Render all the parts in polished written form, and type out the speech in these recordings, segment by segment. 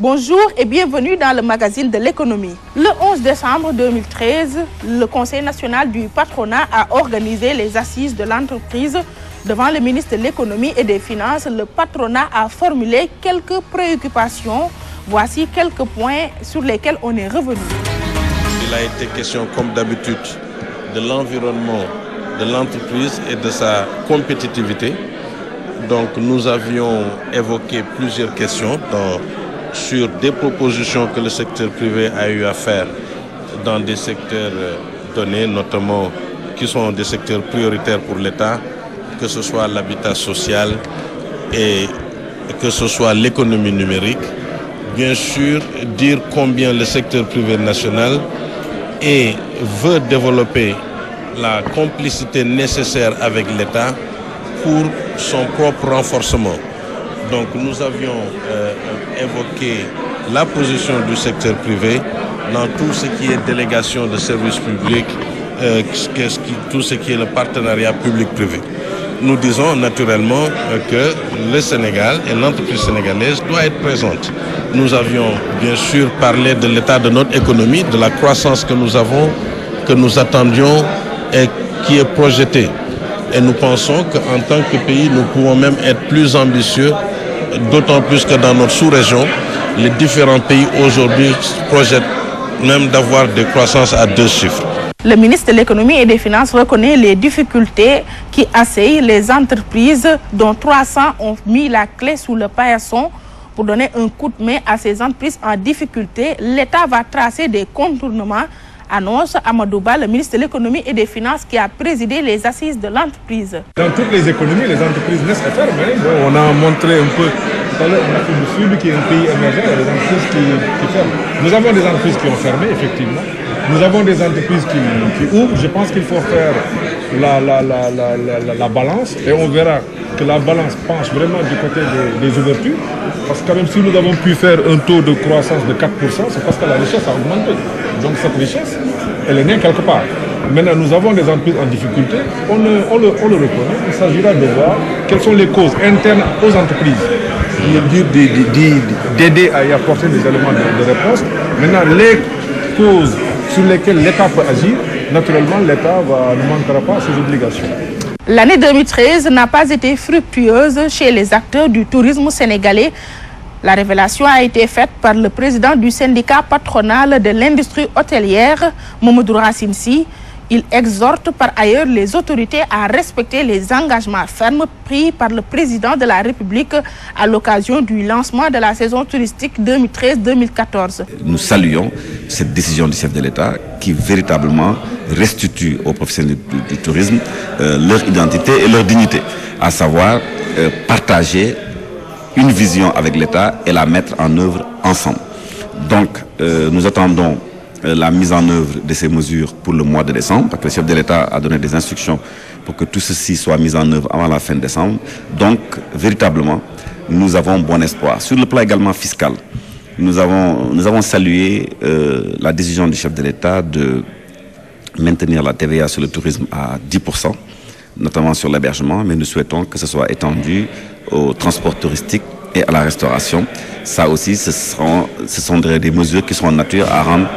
Bonjour et bienvenue dans le magazine de l'économie. Le 11 décembre 2013, le Conseil national du patronat a organisé les assises de l'entreprise. Devant le ministre de l'économie et des finances, le patronat a formulé quelques préoccupations. Voici quelques points sur lesquels on est revenu. Il a été question, comme d'habitude, de l'environnement de l'entreprise et de sa compétitivité. Donc nous avions évoqué plusieurs questions sur des propositions que le secteur privé a eu à faire dans des secteurs donnés, notamment qui sont des secteurs prioritaires pour l'État, que ce soit l'habitat social et que ce soit l'économie numérique. Bien sûr, dire combien le secteur privé national veut développer la complicité nécessaire avec l'État pour son propre renforcement. Donc nous avions évoqué la position du secteur privé dans tout ce qui est délégation de services publics, tout ce qui est le partenariat public-privé. Nous disons naturellement que le Sénégal et l'entreprise sénégalaise doivent être présentes. Nous avions bien sûr parlé de l'état de notre économie, de la croissance que nous avons, que nous attendions et qui est projetée. Et nous pensons qu'en tant que pays, nous pouvons même être plus ambitieux, d'autant plus que dans notre sous-région, les différents pays aujourd'hui projettent même d'avoir des croissances à 2 chiffres. Le ministre de l'économie et des finances reconnaît les difficultés qui assaillent les entreprises, dont 300 ont mis la clé sous le paillasson. Pour donner un coup de main à ces entreprises en difficulté, l'État va tracer des contournements, annonce Amadou Ba, le ministre de l'économie et des finances qui a présidé les assises de l'entreprise. Dans toutes les économies, les entreprises naissent et ferment. On a montré un peu tout à l'heure en Afrique du Sud, qui est un pays émergent, il y a des entreprises qui ferment. Nous avons des entreprises qui ont fermé, effectivement. Nous avons des entreprises qui ouvrent. Je pense qu'il faut faire la balance et on verra que la balance penche vraiment du côté des ouvertures. Parce que quand même, si nous avons pu faire un taux de croissance de 4%, c'est parce que la richesse a augmenté. Donc cette richesse, elle est née quelque part. Maintenant, nous avons des entreprises en difficulté. On le reconnaît. Il s'agira de voir quelles sont les causes internes aux entreprises. D'aider à y apporter des éléments de réponse. Maintenant, les causes sur lesquelles l'État peut agir, naturellement, l'État ne manquera pas à ses obligations. L'année 2013 n'a pas été fructueuse chez les acteurs du tourisme sénégalais. La révélation a été faite par le président du syndicat patronal de l'industrie hôtelière, Mamadou Racine Sy. Il exhorte par ailleurs les autorités à respecter les engagements fermes pris par le président de la République à l'occasion du lancement de la saison touristique 2013-2014. Nous saluons cette décision du chef de l'État qui véritablement restitue aux professionnels du tourisme leur identité et leur dignité, à savoir partager une vision avec l'État et la mettre en œuvre ensemble. Donc nous attendons la mise en œuvre de ces mesures pour le mois de décembre, parce que le chef de l'État a donné des instructions pour que tout ceci soit mis en œuvre avant la fin de décembre. Donc, véritablement, nous avons bon espoir. Sur le plan également fiscal, nous avons salué la décision du chef de l'État de maintenir la TVA sur le tourisme à 10%, notamment sur l'hébergement, mais nous souhaitons que ce soit étendu au transport touristique et à la restauration. Ça aussi, ce sont des mesures qui sont en nature à rendre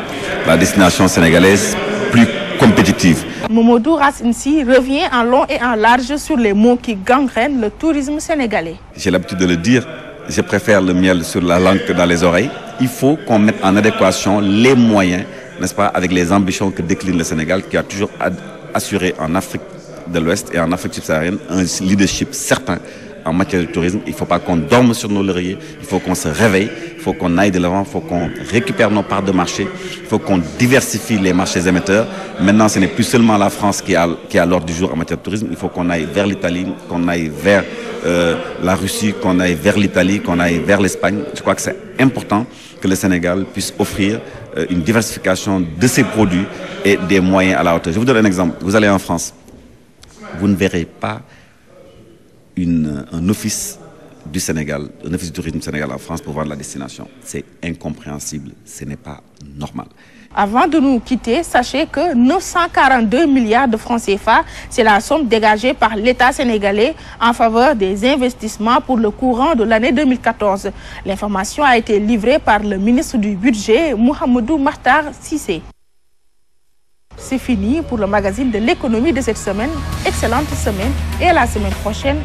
la destination sénégalaise plus compétitive. Mamadou Racine Sy revient en long et en large sur les mots qui gangrènent le tourisme sénégalais. J'ai l'habitude de le dire, je préfère le miel sur la langue que dans les oreilles. Il faut qu'on mette en adéquation les moyens, n'est-ce pas, avec les ambitions que décline le Sénégal, qui a toujours assuré en Afrique de l'Ouest et en Afrique subsaharienne un leadership certain en matière de tourisme. Il ne faut pas qu'on dorme sur nos lauriers, il faut qu'on se réveille, il faut qu'on aille de l'avant, il faut qu'on récupère nos parts de marché, il faut qu'on diversifie les marchés émetteurs. Maintenant, ce n'est plus seulement la France qui est à l'ordre du jour en matière de tourisme, il faut qu'on aille vers l'Italie, qu'on aille vers la Russie, qu'on aille vers l'Italie, qu'on aille vers l'Espagne. Je crois que c'est important que le Sénégal puisse offrir une diversification de ses produits et des moyens à la hauteur. Je vous donne un exemple. Vous allez en France, vous ne verrez pas un office du Sénégal, un office du tourisme du Sénégal en France pour vendre la destination. C'est incompréhensible, ce n'est pas normal. Avant de nous quitter, sachez que 942 milliards de francs CFA, c'est la somme dégagée par l'État sénégalais en faveur des investissements pour le courant de l'année 2014. L'information a été livrée par le ministre du Budget, Mouhamadou Makhtar Cissé. C'est fini pour le magazine de l'économie de cette semaine. Excellente semaine et à la semaine prochaine.